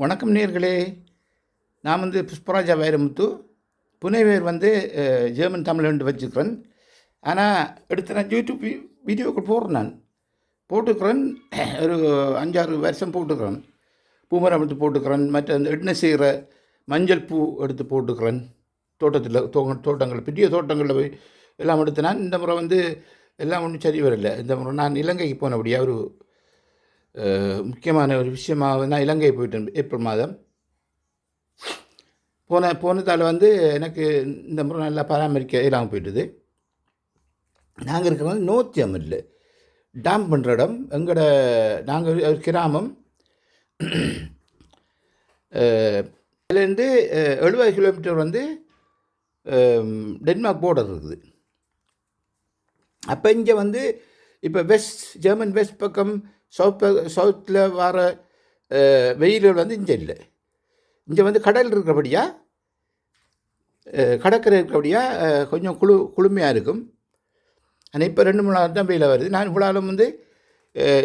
வணக்கம் நேர்களே. நான் புஷ்பராஜா வைரமுத்து. புனைவேர் ஜெர்மன் தமிழ் ரெண்டு வச்சுக்கிறேன். ஆனால் எடுத்து நான் யூடியூப் வீடியோக்கள் போடுறேன். நான் போட்டுக்கிறேன், ஒரு 5-6 வருஷம் போட்டுக்கிறேன். பூமரம் எடுத்து போட்டுக்கிறேன். மற்ற அந்த எண்ணெய் செய்கிற மஞ்சள் பூ எடுத்து போட்டுக்கிறேன். தோட்டத்தில் தோட்டங்கள் பெரிய தோட்டங்களில் போய் எல்லாம் எடுத்து நான் இந்த முறை எல்லாம் ஒன்றும் சரி வரல. இந்த முறை நான் இலங்கைக்கு போனபடியாக ஒரு முக்கியமான ஒரு விஷயமாக நான் இலங்கை போயிட்டேன். ஏப்ரல் மாதம் போனதால் எனக்கு இந்த முறை நல்லா பராமரிக்க இல்லாமல் போயிட்டுது. நாங்கள் இருக்கிறது நோர்த் ஜெர்மனில் டேம் பண்ணுற இடம். நாங்கள் ஒரு கிராமம். அதுலேருந்து 70 கிலோமீட்டர் டென்மார்க் போர்டர் இருக்குது. அப்போ இங்கே இப்போ ஜெர்மன் வெஸ்ட் பக்கம் சவுத்தில் வர வெயில்கள் இங்கே இல்லை. இங்கே கடல் இருக்கிறபடியாக, கடற்கரை இருக்கிறபடியாக கொஞ்சம் குளுமையாக இருக்கும். ஆனால் இப்போ 2-3 நாள் தான் வெயில் வருது. நான் இவ்வளோ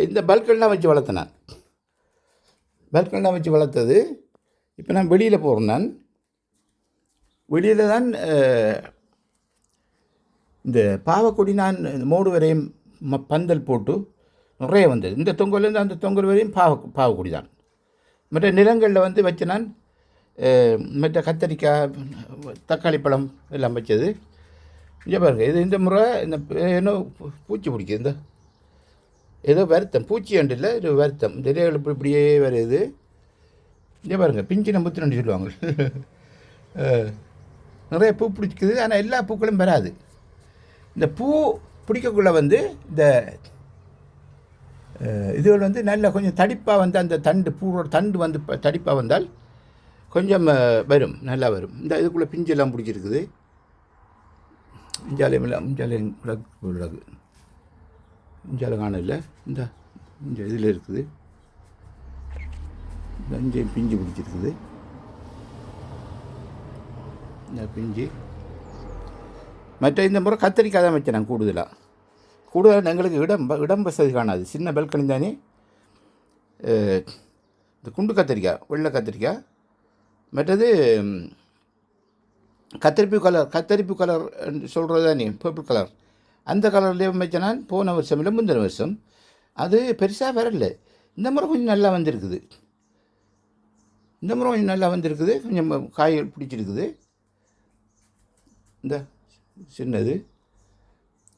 இந்த பல்கெல்லாம் வச்சு வளர்த்தேன். நான் பல்கெல்லாம் வச்சு வளர்த்தது. இப்போ நான் வெளியில் போகிறேன். நான் வெளியில் தான் இந்த பாவக்கொடி நான் மோடு வரையும் பந்தல் போட்டு நிறைய வந்தது. இந்த தொங்கல்லேருந்து அந்த தொங்கல் வரையும் பாவக்கொடி தான். மற்ற நிலங்களில் வச்சு நான் மற்ற கத்தரிக்காய், தக்காளி பழம் எல்லாம் வச்சது. இங்கே பாருங்க, இது இந்த முறை இந்த என்ன பூச்சி பிடிக்குது. இந்த ஏதோ வருத்தம், பூச்சி அண்டு இல்லை, இது வருத்தம். இந்த இலைகள் இப்படியே வருது. இங்கே பாருங்கள், பிஞ்சு நம்புத்து ரெண்டு சொல்லுவாங்க. நிறைய பூ பிடிக்குது. ஆனால் எல்லா பூக்களும் வராது. இந்த பூ பிடிக்கக்குள்ளே இந்த இதுகள் நல்ல கொஞ்சம் தடிப்பாக அந்த தண்டு, பூவோட தண்டு தடிப்பாக வந்தால் கொஞ்சம் வரும், நல்லா வரும். இந்த இதுக்குள்ளே பிஞ்செல்லாம் பிடிச்சிருக்குது. இஞ்சாலையும் விளக்கு இஞ்சாலை காணல. இந்த இதில் இருக்குது. இந்த இஞ்சையும் பிஞ்சு பிடிச்சிருக்குது. இந்த பிஞ்சு மற்ற இந்த முறை கத்தரிக்காய் தான் வச்சேன் நான் கூடுதலாக எங்களுக்கு இடம் வசதி காணாது. சின்ன பல்கனி தானே. இந்த குண்டு கத்திரிக்காய், வெள்ளை கத்திரிக்காய். மற்றது கத்தரிப்பு கலர் சொல்கிறது தானே, பர்பிள் கலர். அந்த கலர்லேயே வச்சேன் நான். போன வருஷம் இல்லை, முந்தின வருஷம். அது பெருசாக வரல. இந்த முறை கொஞ்சம் நல்லா வந்திருக்குது. கொஞ்சம் காய்கள் பிடிச்சிருக்குது. இந்த சின்னது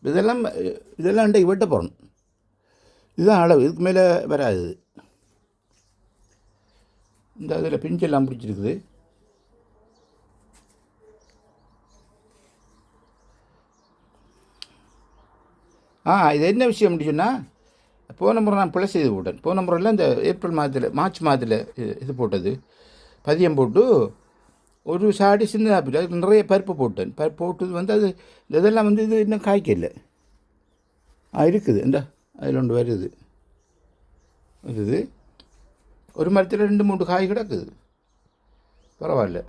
இதெல்லாம் இன்றைக்கு வெட்ட போகிறோம். இதுதான் அளவு, இதுக்கு மேலே வராது. இந்த அதில் பிஞ்செல்லாம் பிடிச்சிருக்குது. இது என்ன விஷயம் அப்படின்னா, போன முறை நான் பிழை செய்து போட்டேன். போன முறையில் இந்த மார்ச் மாதத்தில் இது போட்டது, பதியம் போட்டு ஒரு சாடி சின்ன ஆப்பிள், அதுக்கு நிறைய பருப்பு போட்டேன். பருப்பு போட்டது அது இதெல்லாம் இது இன்னும் காய்க்கல. இருக்குது. அதில் ஒன்று வருது. ஒரு மரத்தில் 2-3 காய் கிடக்குது. பரவாயில்ல.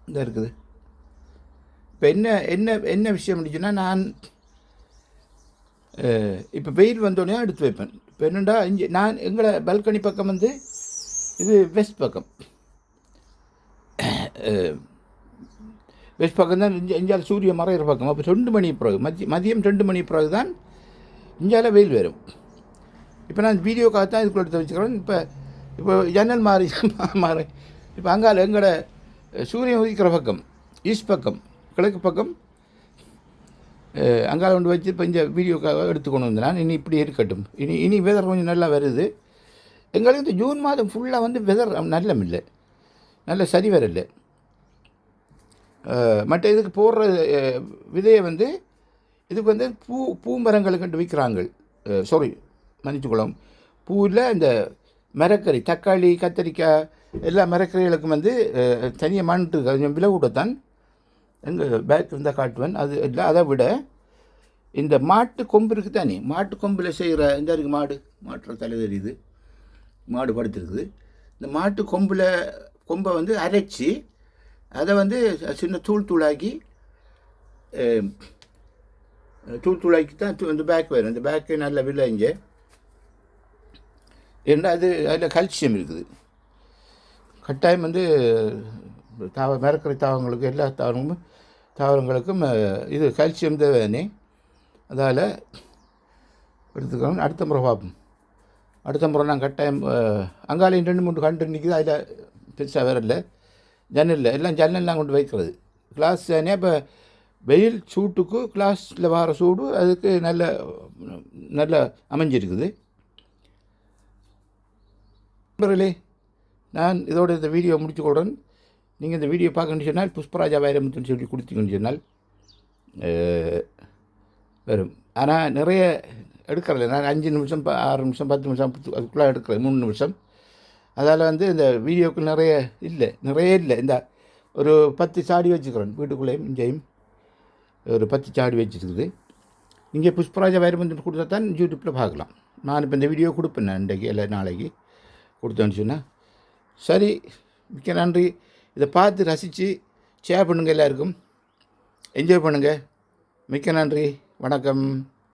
இந்த இருக்குது. இப்போ என்ன விஷயம் அப்படின்னா, நான் இப்போ வெயில் வந்தோடனே எடுத்து வைப்பேன். இப்போ என்னென்னா, நான் எங்களை பல்கனி பக்கம் இது வெஸ்ட் பக்கம். வெஸ்ட் பக்கம் தான் இஞ்சால் சூரிய மறைகிற பக்கம். அப்போ 2 மணி பிறகு, மதியம் 2 மணி பிறகு தான் இஞ்சால வெயில் வரும். இப்போ நான் வீடியோக்காக தான் இதுக்குள்ள எடுத்து வச்சுக்கிறேன். இப்போ ஜன்னல் மாறி. இப்போ அங்கால எங்களோட சூரியன் உதிக்கிற பக்கம், ஈஸ்ட் பக்கம், கிழக்கு பக்கம், அங்கால கொண்டு வச்சு இப்போ இந்த வீடியோக்காக எடுத்துக்கொண்டு வந்தேன் நான். இனி இப்படி இருக்கட்டும். இனி வெதர் கொஞ்சம் நல்லா வருது. எங்களுக்கு இந்த ஜூன் மாதம் ஃபுல்லாக வெதர் நல்லமில்லை, நல்ல சரி வரலை. மற்ற இதுக்கு போடுற விதையை இதுக்கு பூமரங்களுக்கு விற்கிறாங்க. மன்னிச்சுக்கொள்ளும். பூவில் இந்த மரக்கறி, தக்காளி, கத்தரிக்காய் எல்லா மரக்கறிகளுக்கும் தனியாக மண்ட்டு கொஞ்சம் விலை கூடத்தான். எங்கள் பேக் இருந்தால் காட்டுவேன். அது இல்லை, அதை விட இந்த மாட்டு கொம்பு இருக்குது தானே, மாட்டு கொம்பில் செய்கிற இந்த இருக்குது மாட்டு தலை தெரியுது, மாடு படுத்துருக்குது. இந்த மாட்டு கொம்பை அரைச்சி அதை சின்ன தூளாக்கி தான் இந்த பேக் வரும். இந்த பேக்கு நல்ல விலை. இங்கே ஏன்னா அதில் கால்சியம் இருக்குது. கட்டாயம் வந்து மரக்கறி தாவரங்களுக்கு எல்லா தாவரங்களுக்கும் இது கால்சியம் தேவையானே. அதால் எடுத்துக்கணும். அடுத்த முறை பார்ப்போம். அடுத்த முறை நான் கட்டாயம் அங்காலையும் 2-3 கண்டு நிற்கிது. அதில் பெருசாக வேற இல்லை. ஜன்னலில் எல்லாம் ஜன்னல்லாம் கொண்டு வைக்கிறது. கிளாஸ் தானே. இப்போ வெயில் சூட்டுக்கு கிளாஸில் வர சூடு அதுக்கு நல்ல அமைஞ்சிருக்குது. நண்பர்களே, நான் இதோட இந்த வீடியோ முடிச்சுக்கொள்கிறேன். நீங்கள் இந்த வீடியோ பார்க்கணுன்னு சொன்னால் புஷ்பராஜா வைரமுத்துன்னு சொல்லி கொடுத்தீங்கன்னு சொன்னால் வரும். ஆனால் நிறைய எடுக்கிறதில்ல. நான் 5 நிமிஷம் 6 நிமிஷம் 10 நிமிஷம் அதுக்குள்ளே எடுக்கிறேன். 3 நிமிஷம். அதால் வந்து இந்த வீடியோவுக்கு நிறைய இல்லை. இந்த ஒரு 10 சாடி வச்சுக்கிறேன். வீட்டுக்குள்ளேயும் இங்கேயும் ஒரு 10 சாடி வச்சுருக்குது. நீங்கள் புஷ்பராஜா வைரமுத்து கொடுத்தா தான் யூடியூப்பில் பார்க்கலாம். நான் இப்போ இந்த வீடியோ கொடுப்பேன். நான் இன்றைக்கு இல்லை நாளைக்கு கொடுத்தேன்னு சொன்னால் சரி. மிக்க நன்றி. இதை பார்த்து ரசித்து ஷேர் பண்ணுங்கள். எல்லாருக்கும் என்ஜாய் பண்ணுங்கள். மிக்க நன்றி. வணக்கம்.